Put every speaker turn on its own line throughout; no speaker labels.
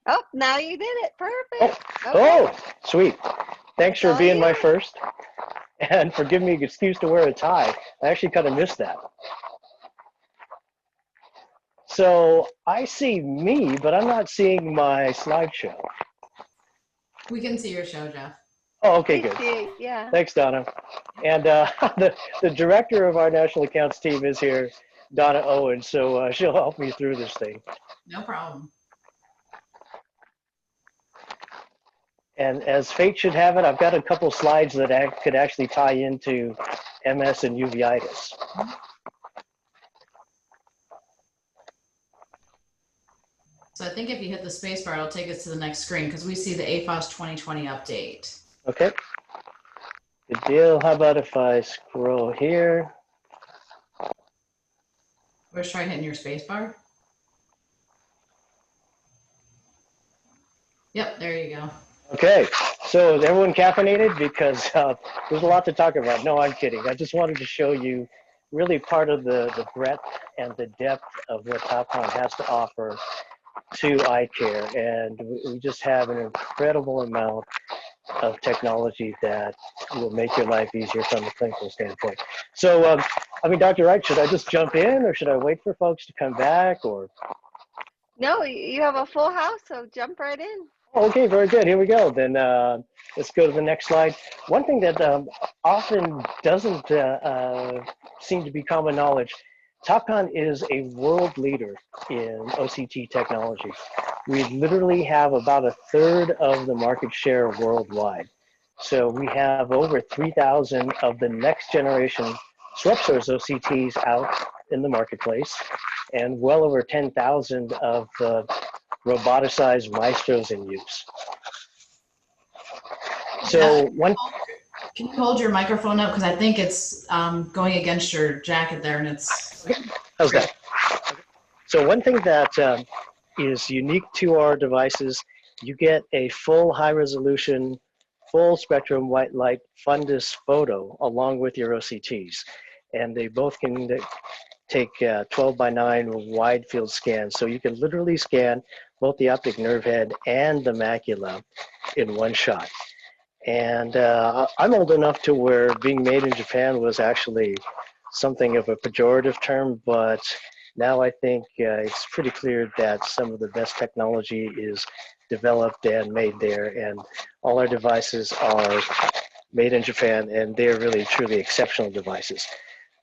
Oh, now you did it. Perfect.
Oh,
Okay.
oh, sweet. Thanks for
All
being my
you.
first and for giving me an excuse to wear a tie. I actually kind of missed that. So I see me, but I'm not seeing my slideshow.
We can see your show, Jeff.
Oh, okay,
We
good.
see it, yeah.
Thanks, Donna. And the director of our national accounts team is here, Donna Owen, so she'll help me through this thing.
No problem.
And as fate should have it, I've got a couple slides that could actually tie into MS and uveitis.
So I think if you hit the space bar, it'll take us to the next screen because we see the AFOS 2020 update.
Okay. Good deal. How about if I scroll here?
Let's try hitting your space bar. Yep, there you go.
Okay. So is everyone caffeinated? Because there's a lot to talk about. No, I'm kidding. I just wanted to show you really part of the breadth and the depth of what Topcon has to offer to eye care. And we just have an incredible amount of technology that will make your life easier from a clinical standpoint. So, I mean, Dr. Wright, should I just jump in or should I wait for folks to come back or?
No, you have a full house, so jump right in.
Okay, very good. Here we go. Then let's go to the next slide. One thing that often doesn't seem to be common knowledge, Topcon is a world leader in OCT technology. We literally have about a third of the market share worldwide. So we have over 3,000 of the next generation swept source OCTs out in the marketplace and well over 10,000 of the roboticized maestros in use. So
Can you hold your microphone up? Because I think it's going against your jacket there and it's...
How's that? So one thing that is unique to our devices, you get a full high resolution, full spectrum white light fundus photo along with your OCTs. And they both can take 12:9 wide field scans. So you can literally scan both the optic nerve head and the macula in one shot. And I'm old enough to where being made in Japan was actually something of a pejorative term, but now I think it's pretty clear that some of the best technology is developed and made there, and all our devices are made in Japan, and they're really truly exceptional devices.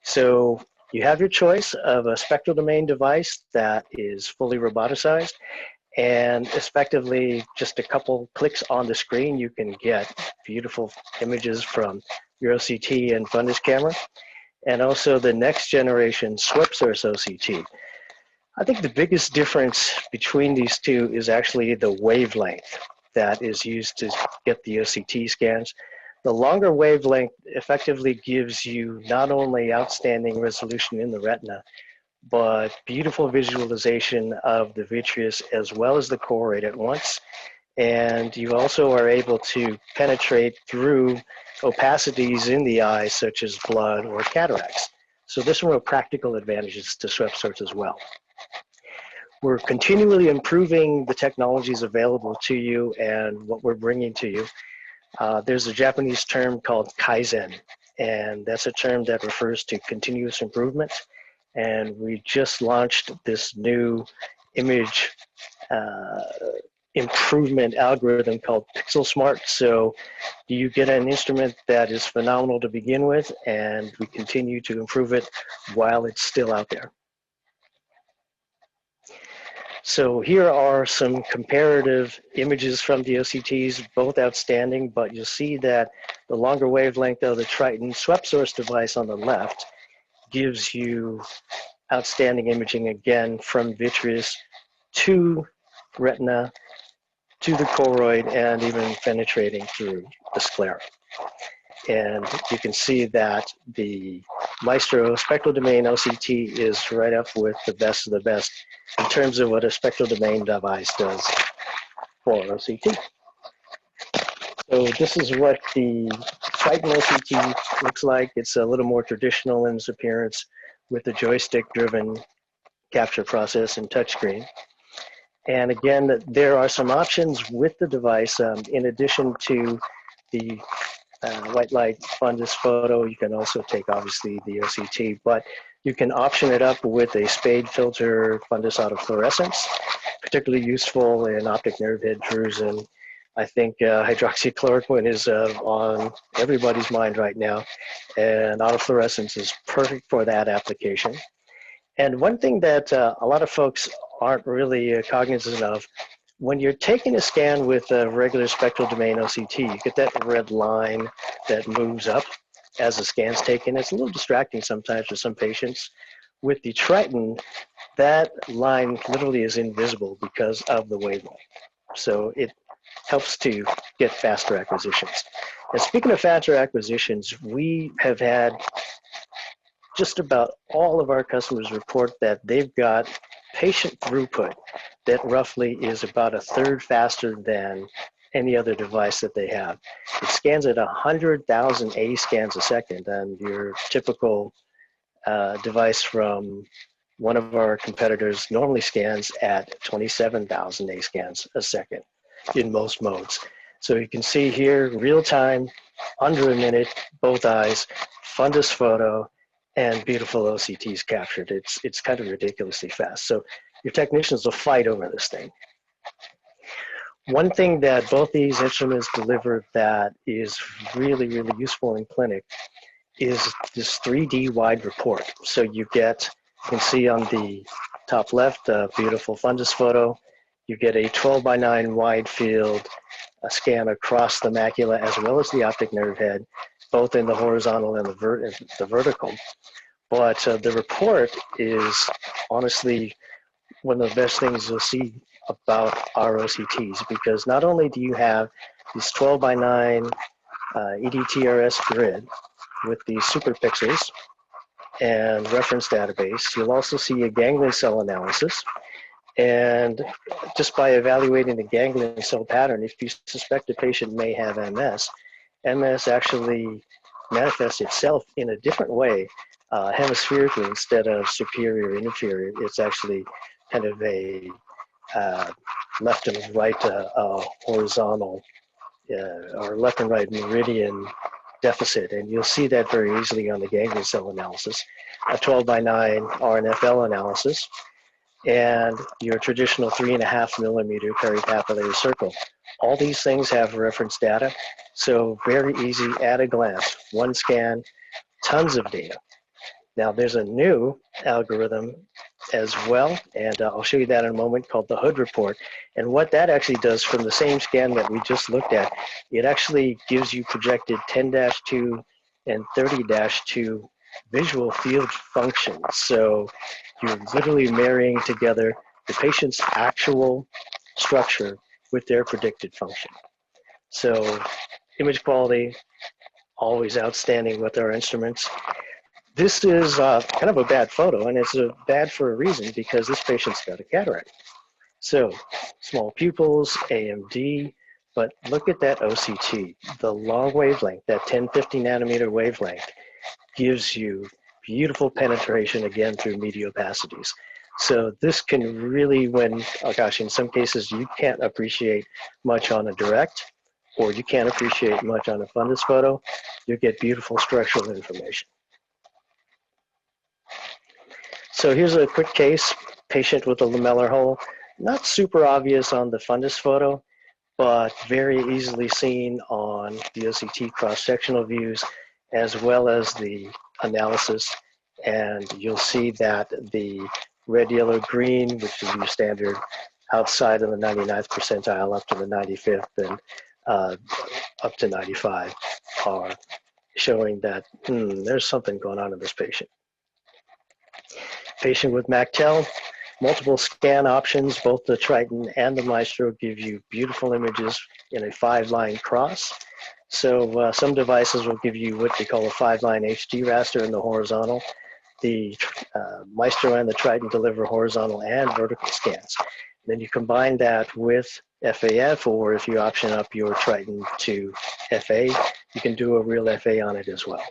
So you have your choice of a spectral domain device that is fully roboticized, and effectively just a couple clicks on the screen, you can get beautiful images from your OCT and fundus camera, and also the next generation swept source OCT. I think the biggest difference between these two is actually the wavelength that is used to get the OCT scans. The longer wavelength effectively gives you not only outstanding resolution in the retina, but beautiful visualization of the vitreous as well as the choroid at once. And you also are able to penetrate through opacities in the eye, such as blood or cataracts. So there's some real practical advantages to swept source as well. We're continually improving the technologies available to you and what we're bringing to you. There's a Japanese term called Kaizen, and that's a term that refers to continuous improvement. And we just launched this new image improvement algorithm called Pixel Smart. So you get an instrument that is phenomenal to begin with, and we continue to improve it while it's still out there. So here are some comparative images from the OCTs, both outstanding, but you'll see that the longer wavelength of the Triton swept source device on the left gives you outstanding imaging again from vitreous to retina, to the choroid, and even penetrating through the sclera. And you can see that the Maestro spectral domain OCT is right up with the best of the best in terms of what a spectral domain device does for OCT. So this is what the Triton OCT looks like. It's a little more traditional in its appearance with the joystick-driven capture process and touchscreen. And again, there are some options with the device. In addition to the white light fundus photo, you can also take obviously the OCT, but you can option it up with a spade filter fundus autofluorescence, particularly useful in optic nerve head drusen. I think hydroxychloroquine is on everybody's mind right now, and autofluorescence is perfect for that application. And one thing that a lot of folks aren't really cognizant of, when you're taking a scan with a regular spectral domain OCT, you get that red line that moves up as the scan's taken. It's a little distracting sometimes for some patients. With the Triton, that line literally is invisible because of the wavelength. So it helps to get faster acquisitions. And speaking of faster acquisitions, we have had just about all of our customers report that they've got patient throughput that roughly is about a third faster than any other device that they have. It scans at 100,000 A scans a second, and your typical device from one of our competitors normally scans at 27,000 A scans a second in most modes. So you can see here, real time, under a minute, both eyes, fundus photo, and beautiful OCTs captured. It's kind of ridiculously fast. So your technicians will fight over this thing. One thing that both these instruments deliver that is really, really useful in clinic is this 3D wide report. So you can see on the top left, a beautiful fundus photo. You get a 12:9 wide field scan across the macula as well as the optic nerve head, both in the horizontal and the vertical. But the report is honestly one of the best things you'll see about our OCTs, because not only do you have this 12:9 EDTRS grid with the superpixels and reference database, you'll also see a ganglion cell analysis. And just by evaluating the ganglion cell pattern, if you suspect a patient may have MS, MS actually manifests itself in a different way, hemispherically instead of superior and inferior. It's actually kind of a left and right horizontal or left and right meridian deficit, and you'll see that very easily on the ganglion cell analysis, a 12:9 RNFL analysis, and your traditional 3.5 millimeter peripapillary circle. All these things have reference data, so very easy at a glance, one scan, tons of data. Now there's a new algorithm as well, and I'll show you that in a moment, called the Hood report. And what that actually does from the same scan that we just looked at, it actually gives you projected 10-2 and 30-2 visual field functions. So you're literally marrying together the patient's actual structure with their predicted function. So image quality, always outstanding with our instruments. This is kind of a bad photo, and it's bad for a reason, because this patient's got a cataract. So small pupils, AMD, but look at that OCT. The long wavelength, that 1050 nanometer wavelength, gives you beautiful penetration again through media opacities. So this can really, in some cases you can't appreciate much on a direct, or you can't appreciate much on a fundus photo, you get beautiful structural information. So here's a quick case, patient with a lamellar hole. Not super obvious on the fundus photo, but very easily seen on the OCT cross-sectional views, as well as the analysis. And you'll see that the red, yellow, green, which is your standard outside of the 99th percentile up to the 95th and up to 95, are showing that there's something going on in this patient. Patient with MacTel, multiple scan options. Both the Triton and the Maestro give you beautiful images in a 5-line cross. So some devices will give you what they call a 5-line HD raster in the horizontal. The Maestro and the Triton deliver horizontal and vertical scans. Then you combine that with FAF, or if you option up your Triton to FA, you can do a real FA on it as well.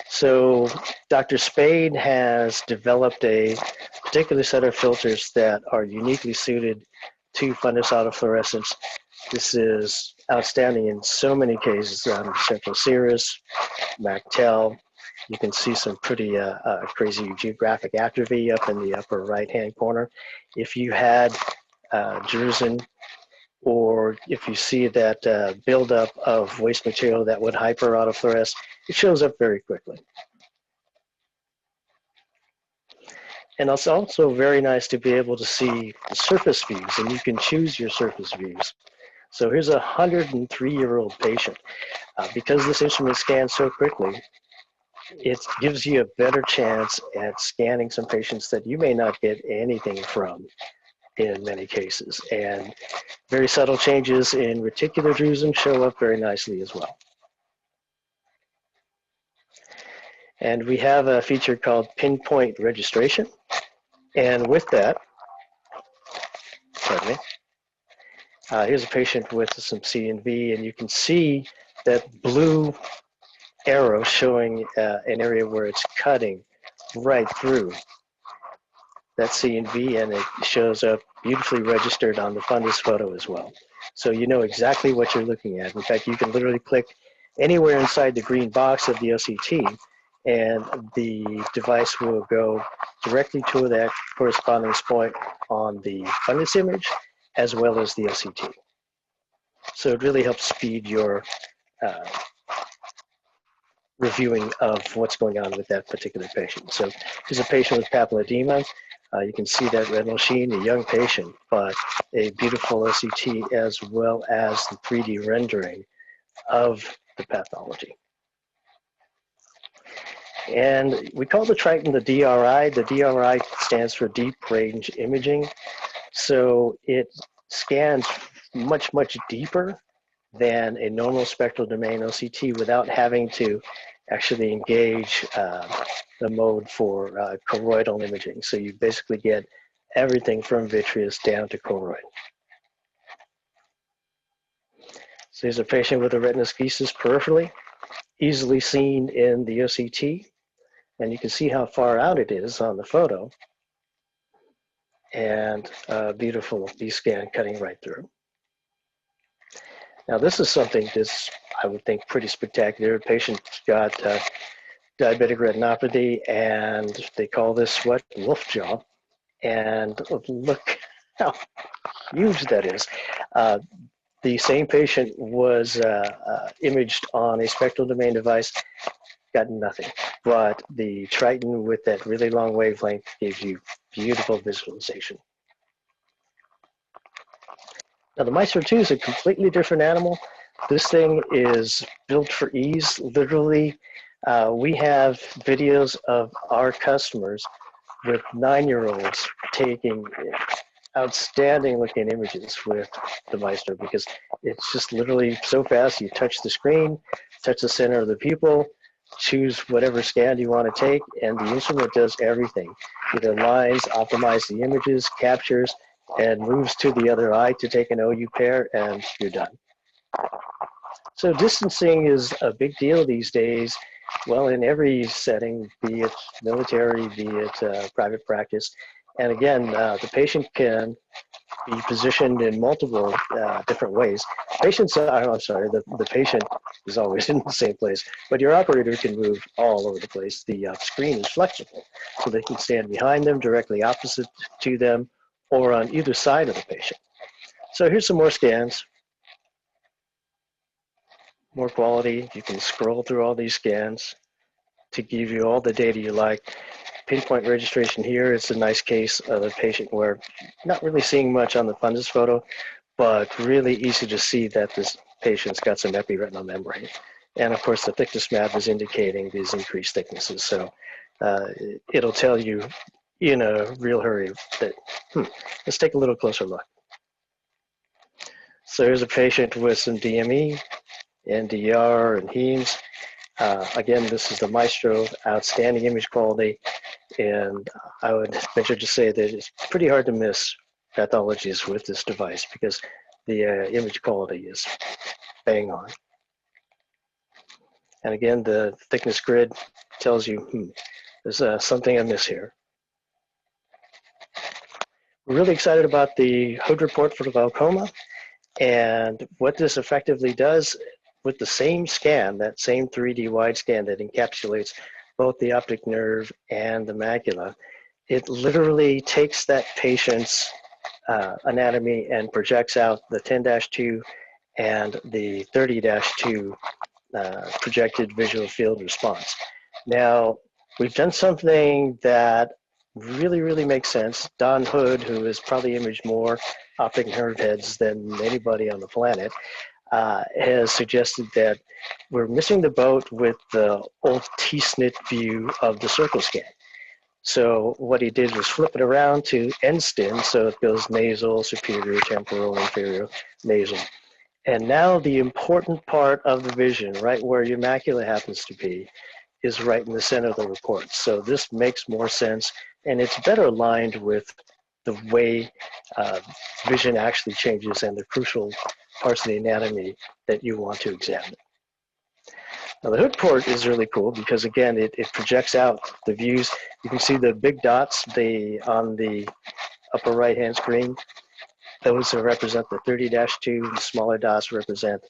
So Dr. Spade has developed a particular set of filters that are uniquely suited to fundus autofluorescence. This is outstanding in so many cases. Central serous, MacTel. You can see some pretty crazy geographic atrophy up in the upper right-hand corner. If you had drusen, or if you see that buildup of waste material that would hyperautofluoresce, it shows up very quickly. And it's also very nice to be able to see the surface views, and you can choose your surface views. So here's a 103-year-old patient. Because this instrument scans so quickly, it gives you a better chance at scanning some patients that you may not get anything from in many cases. And very subtle changes in reticular drusen show up very nicely as well. And we have a feature called pinpoint registration. And with that, pardon me, here's a patient with some C&V, and you can see that blue arrow showing an area where it's cutting right through that C&V, and it shows up beautifully registered on the fundus photo as well. So you know exactly what you're looking at. In fact, you can literally click anywhere inside the green box of the OCT, and the device will go directly to that correspondence point on the fundus image as well as the OCT. So it really helps speed your reviewing of what's going on with that particular patient. So here's a patient with papilledema. You can see that retinal sheen, a young patient, but a beautiful OCT as well as the 3D rendering of the pathology. And we call the Triton the DRI. The DRI stands for Deep Range Imaging. So it scans much, much deeper than a normal spectral domain OCT without having to actually engage the mode for choroidal imaging. So you basically get everything from vitreous down to choroid. So here's a patient with a retinoschisis peripherally, easily seen in the OCT. And you can see how far out it is on the photo. And beautiful B-scan cutting right through. Now this is something that's, I would think, pretty spectacular. A patient's got diabetic retinopathy, and they call this what? Wolf jaw. And look how huge that is. The same patient was imaged on a spectral domain device, got nothing. But the Triton with that really long wavelength gives you beautiful visualization. Now the Maestro 2 is a completely different animal. This thing is built for ease. Literally, we have videos of our customers with 9-year-olds taking outstanding looking images with the Maestro, because it's just literally so fast. You touch the screen, touch the center of the pupil, choose whatever scan you want to take, and the instrument does everything. It aligns, optimizes the images, captures, and moves to the other eye to take an OU pair, and you're done. So distancing is a big deal these days. Well, in every setting, be it military, be it private practice. And again, the patient can be positioned in multiple different ways. Patients, I'm sorry, the patient is always in the same place, but your operator can move all over the place. The screen is flexible, so they can stand behind them, directly opposite to them, or on either side of the patient. So here's some more scans. More quality. You can scroll through all these scans to give you all the data you like. Pinpoint registration here is a nice case of a patient where not really seeing much on the fundus photo, but really easy to see that this patient's got some epiretinal membrane. And of course, the thickness map is indicating these increased thicknesses. So it'll tell you in a real hurry that, let's take a little closer look. So here's a patient with some DME, NDR, and HEMS. Again, this is the Maestro, outstanding image quality, and I would venture to say that it's pretty hard to miss pathologies with this device because the image quality is bang on. And again, the thickness grid tells you, there's something amiss here. We're really excited about the hood report for the glaucoma. And what this effectively does with the same scan, that same 3D wide scan that encapsulates both the optic nerve and the macula, it literally takes that patient's anatomy and projects out the 10-2 and the 30-2 projected visual field response. Now, we've done something that really makes sense. Don Hood, who has probably imaged more optic nerve heads than anybody on the planet, has suggested that we're missing the boat with the old T-SNP view of the circle scan. So what he did was flip it around to end-stin, so it goes nasal, superior, temporal, inferior, nasal. And now the important part of the vision, right where your macula happens to be, is right in the center of the report. So this makes more sense, and it's better aligned with the way vision actually changes and the crucial parts of the anatomy that you want to examine. Now the hood port is really cool because again, it projects out the views. You can see the big dots on the upper right-hand screen. Those represent the 30-2, the smaller dots represent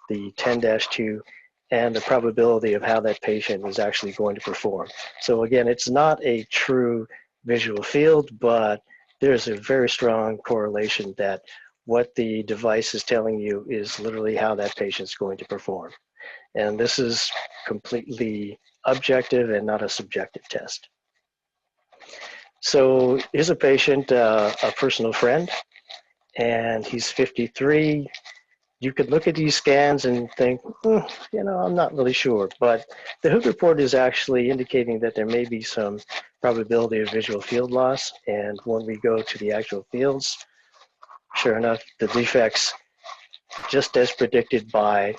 the 10-2, and the probability of how that patient is actually going to perform. So again, it's not a true visual field, but there's a very strong correlation that what the device is telling you is literally how that patient's going to perform. And this is completely objective and not a subjective test. So here's a patient, a personal friend, and he's 53. You could look at these scans and think, I'm not really sure. But the hood report is actually indicating that there may be some probability of visual field loss. And when we go to the actual fields, sure enough, the defects just as predicted by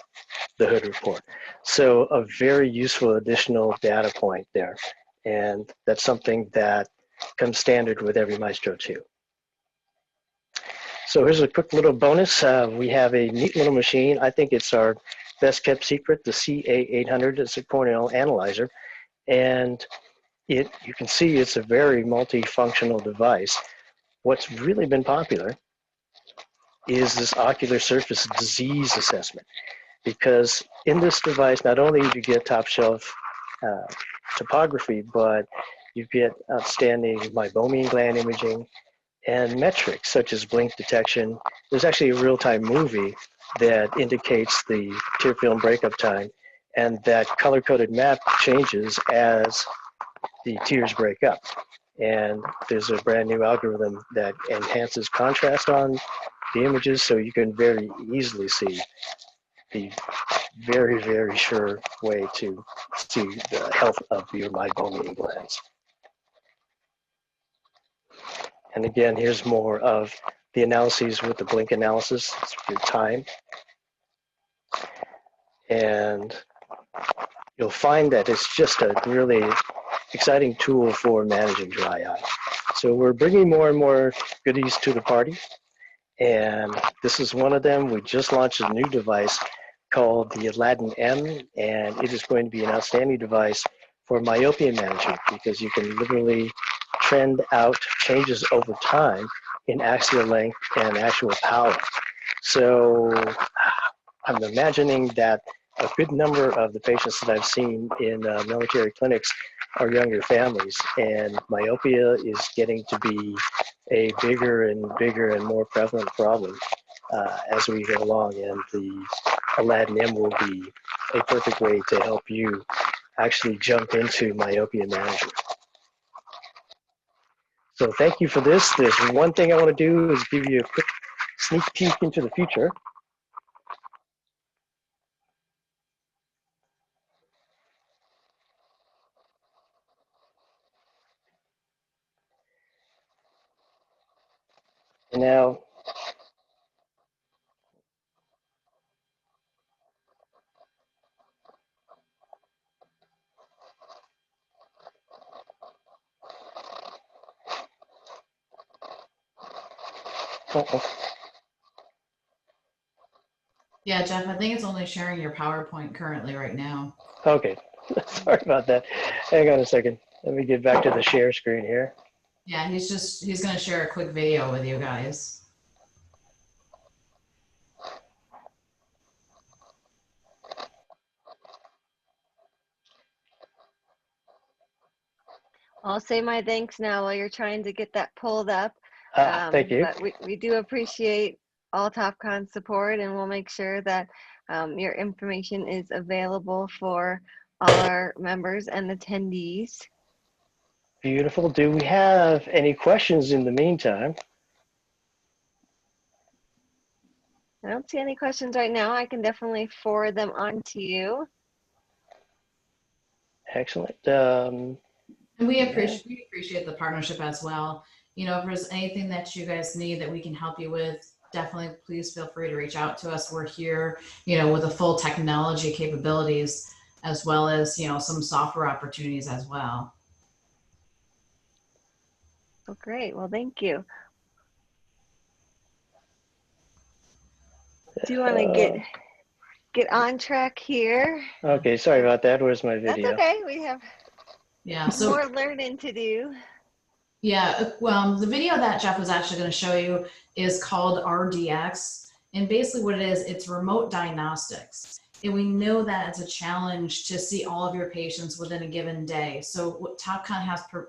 the hood report. So a very useful additional data point there. And that's something that comes standard with every Maestro 2. So here's a quick little bonus. We have a neat little machine. I think it's our best kept secret, the CA800. It's a corneal analyzer. And you can see it's a very multifunctional device. What's really been popular is this ocular surface disease assessment. Because in this device, not only do you get top shelf topography, but you get outstanding meibomian gland imaging and metrics such as blink detection. There's actually a real-time movie that indicates the tear film breakup time, and that color-coded map changes as the tears break up. And there's a brand new algorithm that enhances contrast on the images, so you can very easily see the very sure way to see the health of your meibomian glands. And again, here's more of the analyses with the blink analysis. It's your time. And you'll find that it's just a really exciting tool for managing dry eye. So we're bringing more and more goodies to the party. And this is one of them. We just launched a new device called the Aladdin M, and it is going to be an outstanding device for myopia management because you can literally trend out changes over time in axial length and actual power. So I'm imagining that a good number of the patients that I've seen in military clinics are younger families, and myopia is getting to be a bigger and more prevalent problem as we go along, and the Aladdin M will be a perfect way to help you actually jump into myopia management. So thank you for this. There's one thing I want to do is give you a quick sneak peek into the future. And now,
Yeah, Jeff, I think it's only sharing your PowerPoint currently right now.
Okay, sorry about that. Hang on a second. Let me get back to the share screen here.
Yeah, he's going to share a quick video with you guys.
I'll say my thanks now while you're trying to get that pulled up.
Thank you.
But we do appreciate all Topcon support, and we'll make sure that your information is available for all our members and attendees.
Beautiful. Do we have any questions in the meantime?
I don't see any questions right now. I can definitely forward them on to you.
Excellent.
And we appreciate the partnership as well. You know, if there's anything that you guys need that we can help you with, definitely please feel free to reach out to us. We're here, you know, with the full technology capabilities, as well as, you know, some software opportunities as well.
Oh, great. Well, thank you. Do you want to get on track here?
Okay, sorry about that. Where's my video?
That's okay. We have
So
more learning to do.
Yeah, well, the video that Jeff was actually going to show you is called RDX. And basically what it is, it's remote diagnostics. And we know that it's a challenge to see all of your patients within a given day. So what Topcon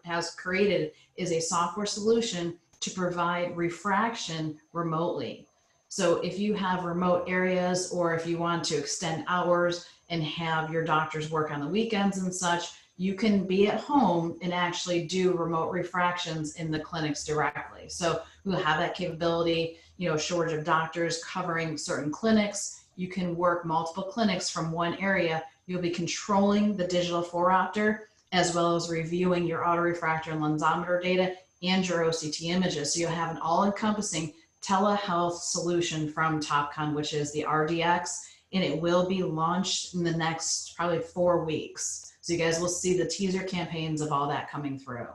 has created is a software solution to provide refraction remotely. So if you have remote areas, or if you want to extend hours and have your doctors work on the weekends and such, you can be at home and actually do remote refractions in the clinics directly. So we'll have that capability, you know, shortage of doctors covering certain clinics. You can work multiple clinics from one area. You'll be controlling the digital phoropter, as well as reviewing your autorefractor and lensometer data and your OCT images. So you'll have an all-encompassing telehealth solution from Topcon, which is the RDX, and it will be launched in the next probably 4 weeks. So you guys will see the teaser campaigns of all that coming through.